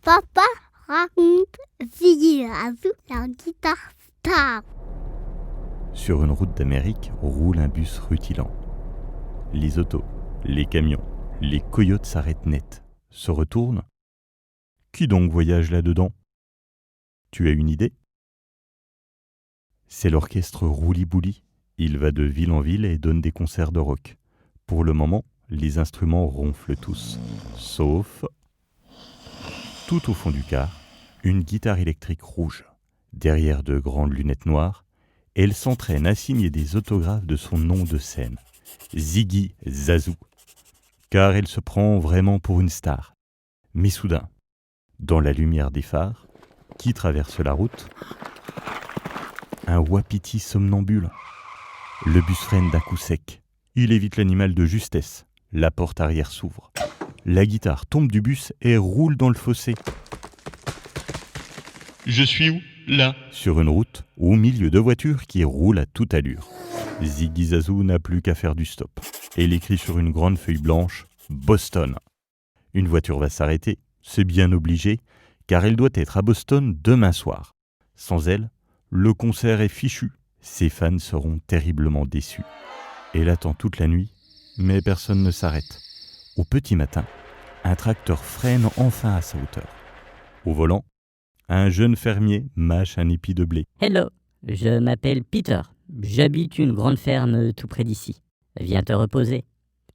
Papa raconte Ziggy Zazu, la guitare star. Sur une route d'Amérique roule un bus rutilant. Les autos, les camions, les coyotes s'arrêtent net, se retournent. Qui donc voyage là-dedans ? Tu as une idée ? C'est l'orchestre Rouli-Bouli. Il va de ville en ville et donne des concerts de rock. Pour le moment, les instruments ronflent tous, sauf... Tout au fond du car, une guitare électrique rouge. Derrière de grandes lunettes noires, elle s'entraîne à signer des autographes de son nom de scène, Ziggy Zazu. Car elle se prend vraiment pour une star. Mais soudain, dans la lumière des phares, qui traverse la route ? Un wapiti somnambule. Le bus freine d'un coup sec. Il évite l'animal de justesse. La porte arrière s'ouvre. La guitare tombe du bus et roule dans le fossé. Je suis où ? Là. Sur une route, au milieu de voitures qui roulent à toute allure. Ziggy Zazu n'a plus qu'à faire du stop. Et il écrit sur une grande feuille blanche « Boston ». Une voiture va s'arrêter, c'est bien obligé, car elle doit être à Boston demain soir. Sans elle, le concert est fichu. Ses fans seront terriblement déçus. Elle attend toute la nuit, mais personne ne s'arrête. Au petit matin, un tracteur freine enfin à sa hauteur. Au volant, un jeune fermier mâche un épi de blé. Hello, je m'appelle Peter. J'habite une grande ferme tout près d'ici. Viens te reposer.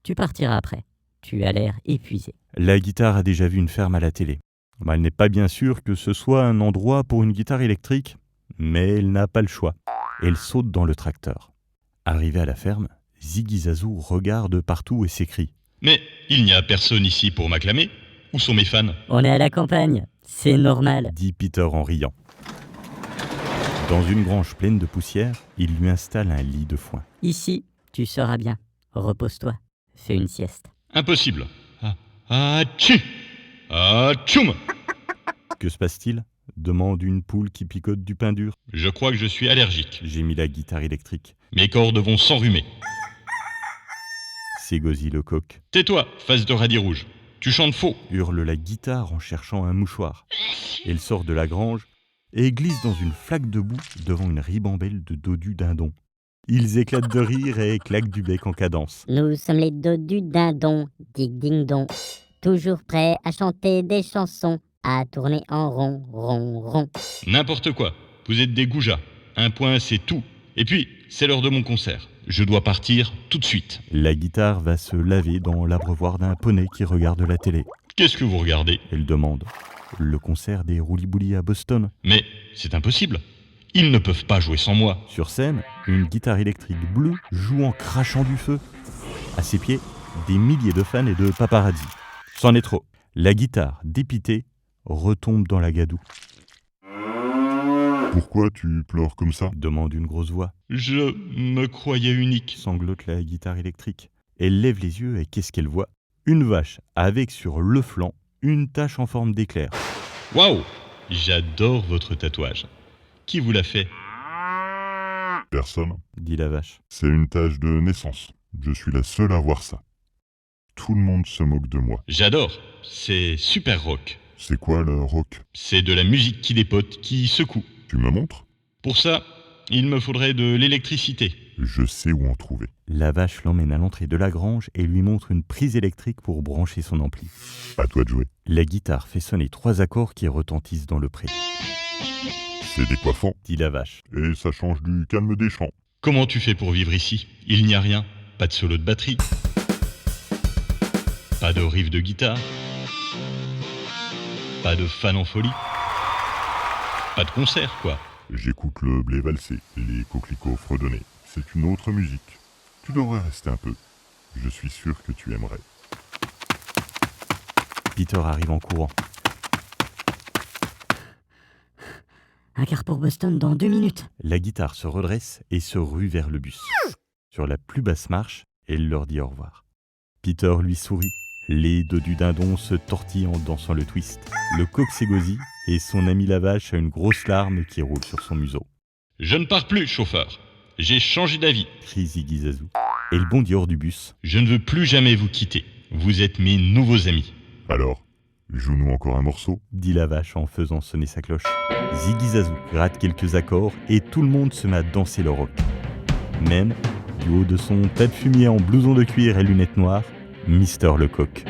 Tu partiras après. Tu as l'air épuisé. La guitare a déjà vu une ferme à la télé. Elle n'est pas bien sûre que ce soit un endroit pour une guitare électrique, mais elle n'a pas le choix. Elle saute dans le tracteur. Arrivée à la ferme, Ziggy Zazu regarde partout et s'écrie « Mais il n'y a personne ici pour m'acclamer. Où sont mes fans ? On est à la campagne, c'est normal. » dit Peter en riant. Dans une grange pleine de poussière, il lui installe un lit de foin. Ici, tu seras bien. Repose-toi. Fais une sieste. Impossible. Tchou. Tchoum. Que se passe-t-il ? Demande une poule qui picote du pain dur. Je crois que je suis allergique. Gémit la guitare électrique. Mes cordes vont s'enrhumer. S'égosille le coq. Tais-toi, face de radis rouge. Tu chantes faux. Hurle la guitare en cherchant un mouchoir. Elle sort de la grange et glisse dans une flaque de boue devant une ribambelle de dodus dindons. Ils éclatent de rire et claquent du bec en cadence. Nous sommes les dodus dindons, dig-ding-dong, toujours prêts à chanter des chansons, à tourner en rond, rond, rond. N'importe quoi. Vous êtes des goujats. Un point, c'est tout. Et puis, c'est l'heure de mon concert. Je dois partir tout de suite. La guitare va se laver dans l'abreuvoir d'un poney qui regarde la télé. Qu'est-ce que vous regardez ? Elle demande. Le concert des Rouli-Bouli à Boston. Mais c'est impossible. Ils ne peuvent pas jouer sans moi. Sur scène, une guitare électrique bleue joue en crachant du feu. À ses pieds, des milliers de fans et de paparazzi. C'en est trop. La guitare, dépitée, retombe dans la gadoue. Pourquoi tu pleures comme ça ? Demande une grosse voix. Je me croyais unique. Sanglote la guitare électrique. Elle lève les yeux et qu'est-ce qu'elle voit ? Une vache avec sur le flanc une tache en forme d'éclair. Waouh ! J'adore votre tatouage. Qui vous l'a fait ? Personne. Dit la vache. C'est une tache de naissance. Je suis la seule à voir ça. Tout le monde se moque de moi. J'adore. C'est super rock. C'est quoi le rock ? C'est de la musique qui dépote, qui secoue. Tu me montres ? Pour ça, il me faudrait de l'électricité. Je sais où en trouver. La vache l'emmène à l'entrée de la grange et lui montre une prise électrique pour brancher son ampli. À toi de jouer. La guitare fait sonner 3 accords qui retentissent dans le pré. C'est décoiffant. Dit la vache. Et ça change du calme des chants. Comment tu fais pour vivre ici ? Il n'y a rien. Pas de solo de batterie. Pas de riff de guitare. Pas de fan en folie. Pas de concert, quoi. J'écoute le blé valser, les coquelicots fredonner. C'est une autre musique. Tu devrais rester un peu. Je suis sûr que tu aimerais. Peter arrive en courant. Un quart pour Boston dans 2 minutes. La guitare se redresse et se rue vers le bus. Sur la plus basse marche, elle leur dit au revoir. Peter lui sourit. Les dodus dindons se tortillent en dansant le twist. Le coq s'égosille et son ami la vache a une grosse larme qui roule sur son museau. Je ne pars plus, chauffeur. J'ai changé d'avis. Crie Ziggy Zazu. Elle bondit hors du bus. Je ne veux plus jamais vous quitter. Vous êtes mes nouveaux amis. Alors, Joue-nous encore un morceau. dit la vache en faisant sonner sa cloche. Ziggy Zazou gratte quelques accords et tout le monde se met à danser le rock. Même, du haut de son tas de fumier en blouson de cuir et lunettes noires, Mister Lecoq.